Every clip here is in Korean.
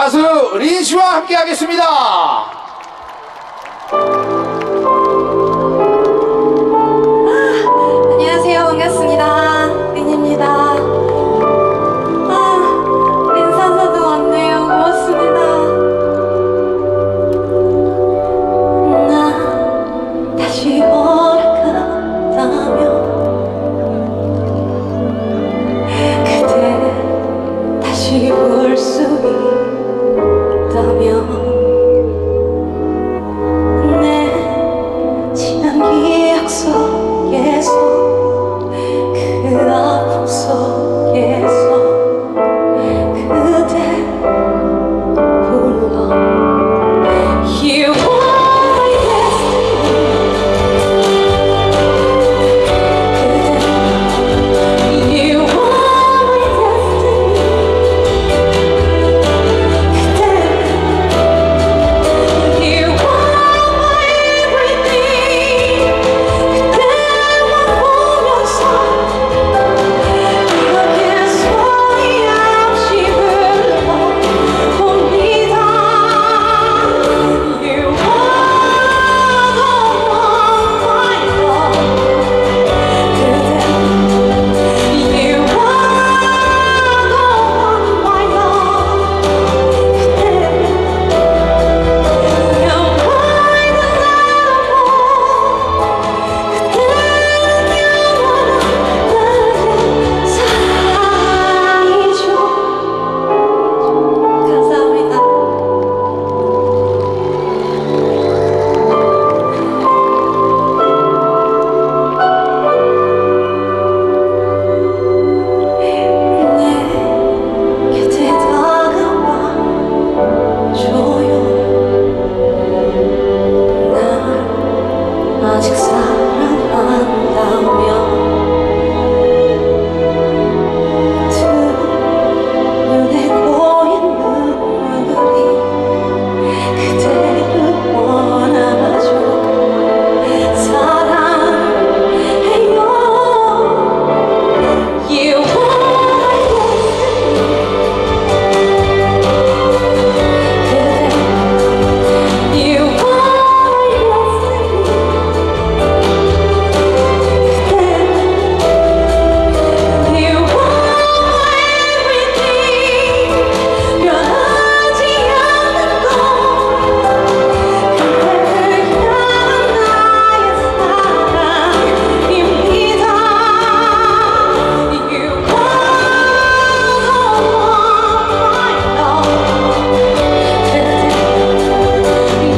가수 린씨와 함께 하겠습니다. 안녕하세요. 반갑습니다. 린입니다. 린사사도 왔네요. 고맙습니다. 나 다시 허락한다면 그대 다시 볼 수 있다면 내 지난 기억 속에서 그 아픔 속에서 그대 불러 You are my destiny 그대 You are my destiny 그대 You are my everything 그대만 보면서 그렇게 소리 없이 불러봅니다. You are the one I love 그대 You are the one I love 그대 감사합니다. 내 곁에 다가와 줘요. 날 아직 사랑한다면 두 눈에 고인 눈물이 그대를 원하죠. 사랑해요. You are my destiny 그대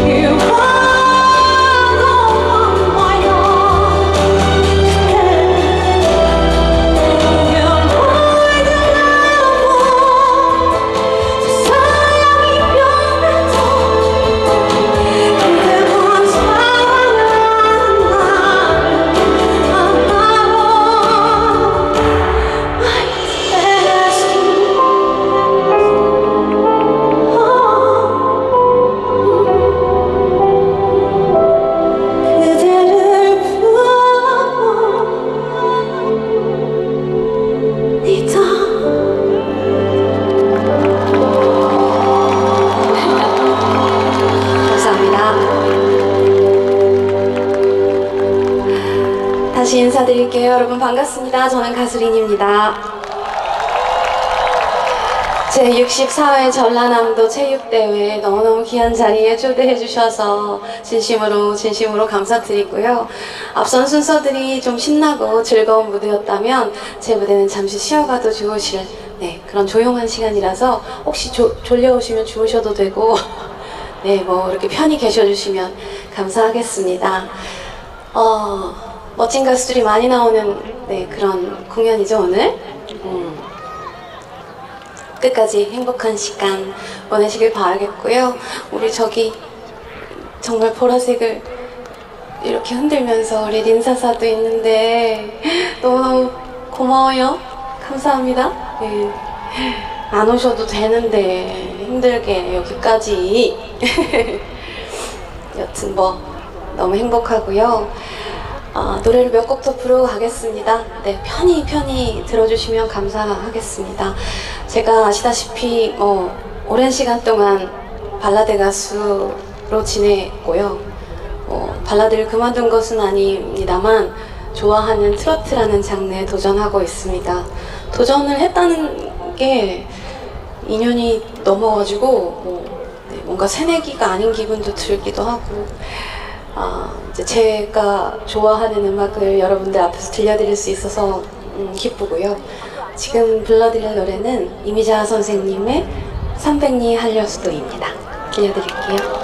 You are 다시 인사드릴게요. 여러분 반갑습니다. 저는 가수 린입니다. 제64회 전라남도 체육대회 너무너무 귀한 자리에 초대해 주셔서 진심으로 감사드리고요. 앞선 순서들이 좀 신나고 즐거운 무대였다면 제 무대는 잠시 쉬어가도 좋으실 그런 조용한 시간이라서 혹시 졸려오시면 주무셔도 되고 뭐 이렇게 편히 계셔주시면 감사하겠습니다. 멋진 가수들이 많이 나오는 그런 공연이죠 오늘. 끝까지 행복한 시간 보내시길 바라겠고요. 우리 저기 정말 보라색을 이렇게 흔들면서 우리 린사사도 있는데 너무너무 고마워요. 감사합니다. 안 오셔도 되는데 힘들게 여기까지 여튼 뭐 너무 행복하고요. 노래를 몇 곡 더 부르고 가겠습니다. 편히 들어주시면 감사하겠습니다. 제가 아시다시피 오랜 시간 동안 발라드 가수로 지냈고요. 발라드를 그만둔 것은 아닙니다만 좋아하는 트로트라는 장르에 도전하고 있습니다. 도전을 했다는 게 2년이 넘어가지고 뭔가 새내기가 아닌 기분도 들기도 하고, 이제 제가 좋아하는 음악을 여러분들 앞에서 들려드릴 수 있어서 기쁘고요. 지금 불러드릴 노래는 이미자 선생님의 300리 한려수도입니다. 들려드릴게요.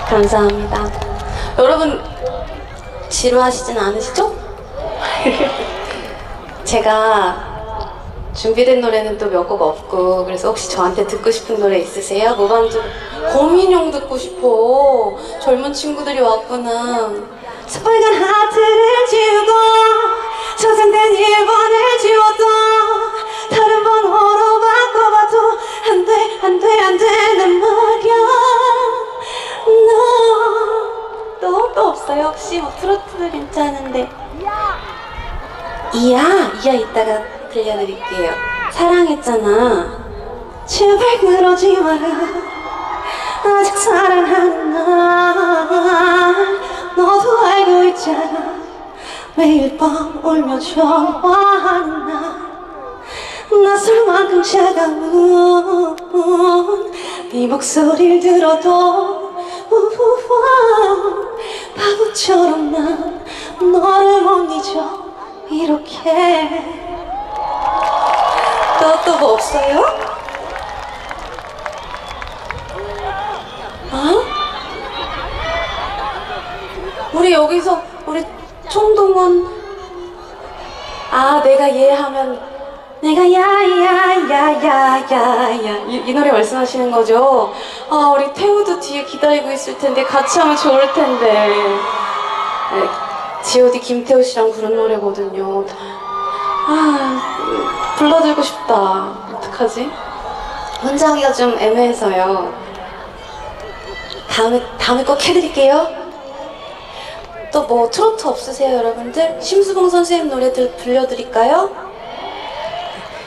감사합니다. 여러분 지루하시진 않으시죠? 제가 준비된 노래는 또 몇 곡 없고, 그래서 혹시 저한테 듣고 싶은 노래 있으세요? 무반주 고민용 듣고 싶어. 젊은 친구들이 왔구나. 새빨간 하트를 지우고 저장된 1번을 지워도 다른 번호로 바꿔봐도 안 되는 말이야. 또 없어요? 혹시 뭐 트로트도 괜찮은데. 이야 이따가 들려드릴게요. 사랑했잖아. 제발 그러지 마라. 아직 사랑하는 날 너도 알고 있잖아. 매일 밤 울며 좋아하는 날 낯설 만큼 차가운 네 목소리를 들어도 바보처럼 난 너를 못 잊어. 이렇게 또 뭐 없어요? 어? 우리 여기서 우리 총동원 내가 얘하면 내가 야야야야야야 이 노래 말씀하시는 거죠? 우리 태우도 뒤에 기다리고 있을 텐데 같이 하면 좋을 텐데. 네, G.O.D 김태우 씨랑 부른 노래거든요. 불러들고 싶다. 어떡하지? 혼자 하기가 좀 애매해서요. 다음에 꼭 해드릴게요. 또 뭐 트로트 없으세요, 여러분들? 심수봉 선생님 노래들 불러드릴까요?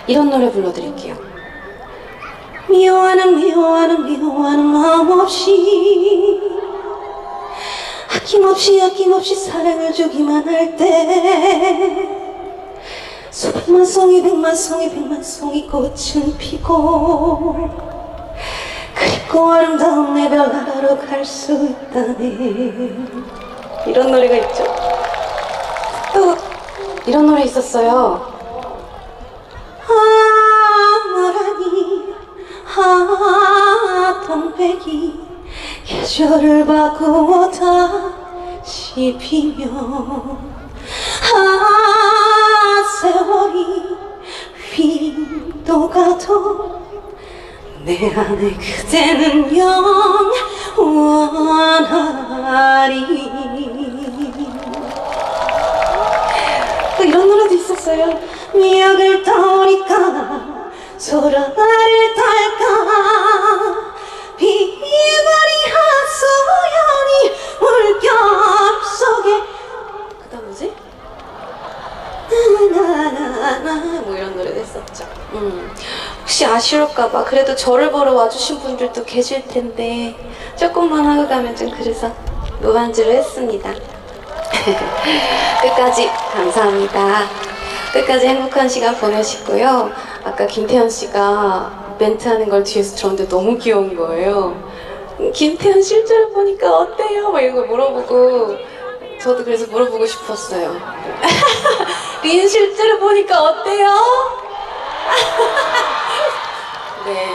이런 노래 불러드릴게요. 미워하는 마음 없이 아낌없이 사랑을 주기만 할 때 수백만 송이 백만 송이 꽃은 피고 그립고 아름다운 내 별나라로 갈 수 있다네. 이런 노래가 있죠. 또 이런 노래 있었어요. 동백이 계절을 바꾸어 다시 피면 세월이 휘도가도 내 안에 그대는 영원하리. 또 이런 노래도 있었어요. 미역을 떠오니까 소라를 탈까 비바리 하소연이 물결 속에 그다음 뭐지? 나나나나 뭐 이런 노래도 했었죠. 혹시 아쉬울까봐 그래도 저를 보러 와주신 분들도 계실 텐데 조금만 하고 가면 좀 그래서 무반주로 했습니다. 끝까지 감사합니다. 끝까지 행복한 시간 보내시고요. 아까 김태현 씨가 멘트하는 걸 뒤에서 들었는데 너무 귀여운 거예요. 김태현 실제로 보니까 어때요? 막 이런 거 물어보고 저도 그래서 물어보고 싶었어요. 리은 실제로 보니까 어때요? 네,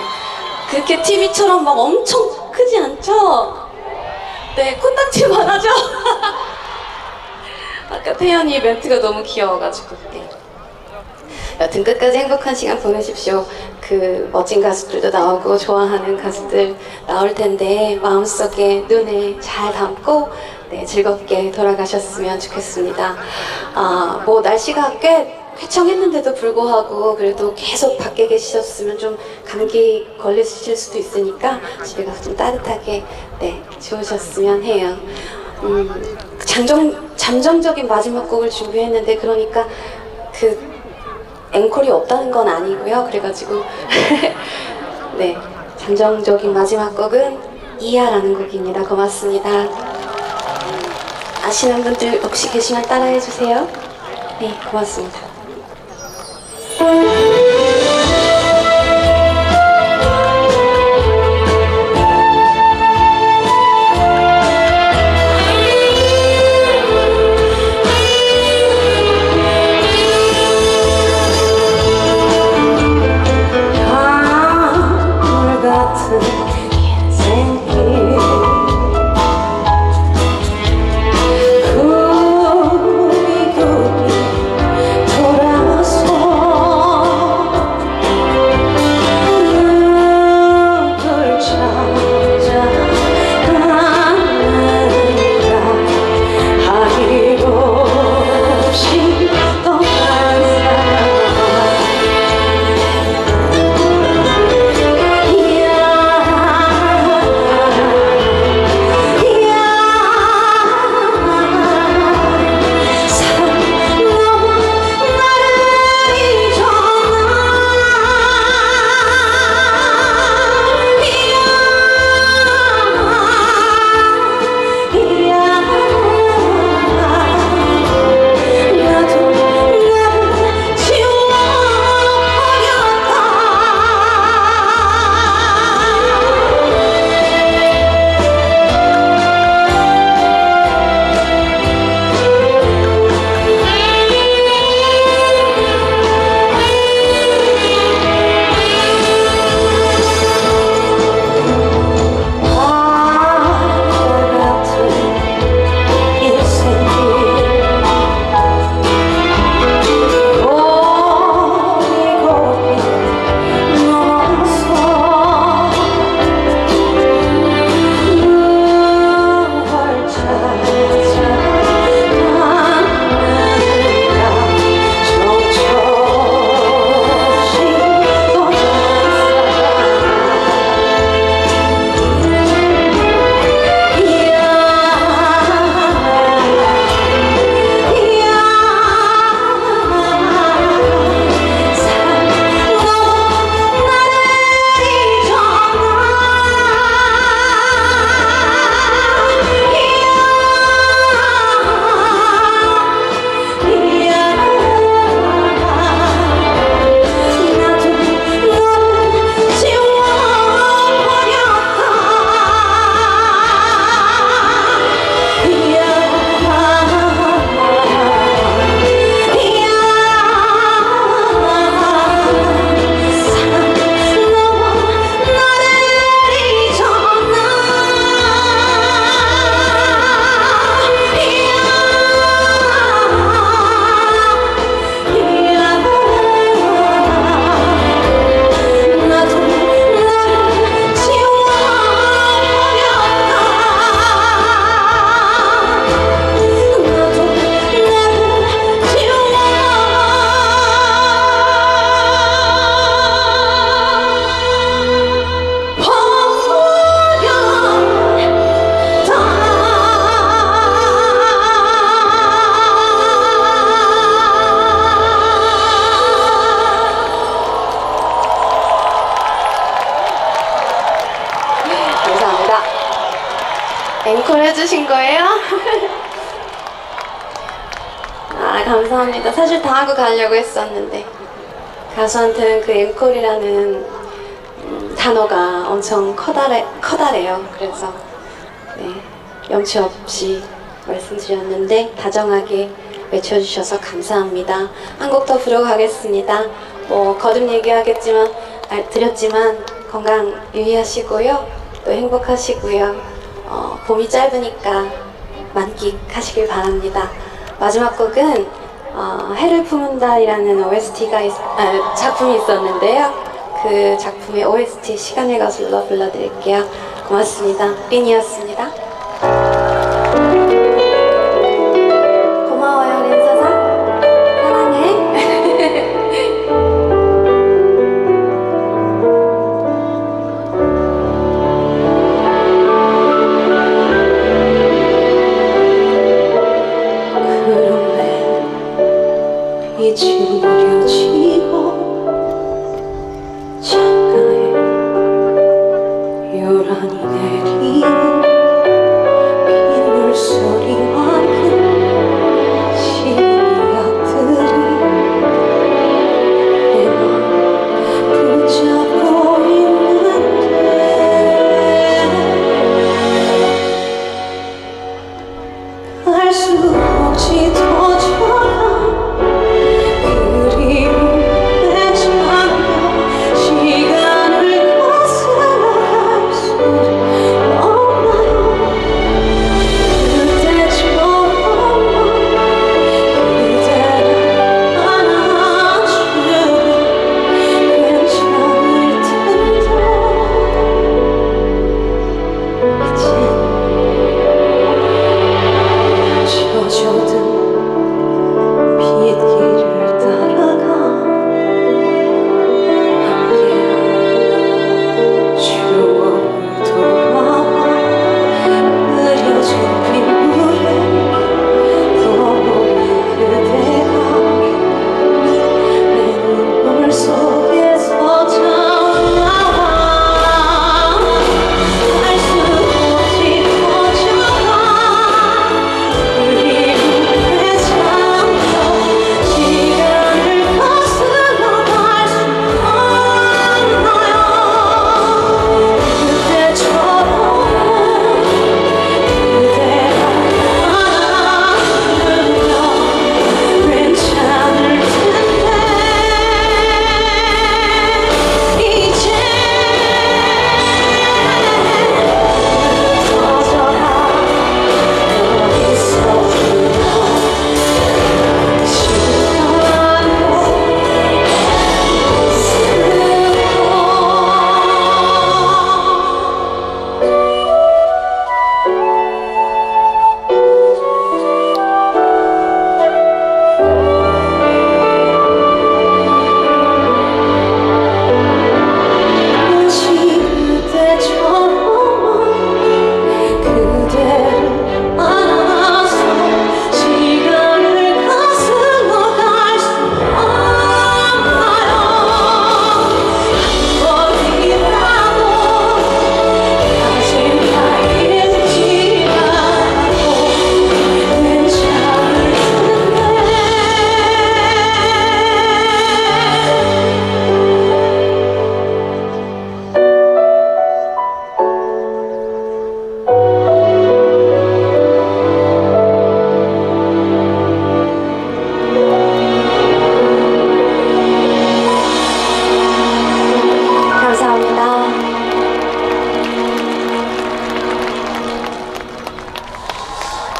그렇게 TV처럼 막 엄청 크지 않죠? 네, 코딱지만 하죠? 아까 태연이 멘트가 너무 귀여워가지고. 네. 여튼 끝까지 행복한 시간 보내십시오. 그 멋진 가수들도 나오고 좋아하는 가수들 나올 텐데 마음속에 눈에 잘 담고 네, 즐겁게 돌아가셨으면 좋겠습니다. 뭐 날씨가 꽤 쾌청했는데도 불구하고 그래도 계속 밖에 계셨으면 좀 감기 걸리실 수도 있으니까 집에 가서 좀 따뜻하게 네, 주무셨으면 해요. 잠정적인 마지막 곡을 준비했는데 그러니까 그 앵콜이 없다는 건 아니고요. 그래가지고 네, 잠정적인 마지막 곡은 이하라는 곡입니다. 고맙습니다. 아시는 분들 혹시 계시면 따라해주세요. 네, 고맙습니다. 알려주신 거예요? 아, 감사합니다. 사실 다 하고 가려고 했었는데 가수한테는 그 앵콜이라는 단어가 엄청 커다래요. 그래서 네, 염치 없이 말씀드렸는데 다정하게 외쳐주셔서 감사합니다. 한 곡 더 부르고 가겠습니다. 뭐 거듭 드렸지만 건강 유의하시고요. 또 행복하시고요. 봄이 짧으니까 만끽하시길 바랍니다. 마지막 곡은 해를 품은 달이라는 작품이 있었는데요. 그 작품의 OST 시간의 거슬러 불러드릴게요. 고맙습니다. 린이었습니다. 고마워요, 린서상. 사랑해. 빛이 무뎌지고 창가에 요란히 내리는 빗물소리만큼 시린 이야기들이 내 맘 붙잡고 있는데 알 수 없이 터져간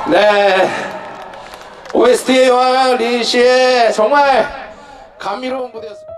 네, OST의 여왕 린 씨의 정말 감미로운 무대였습니다.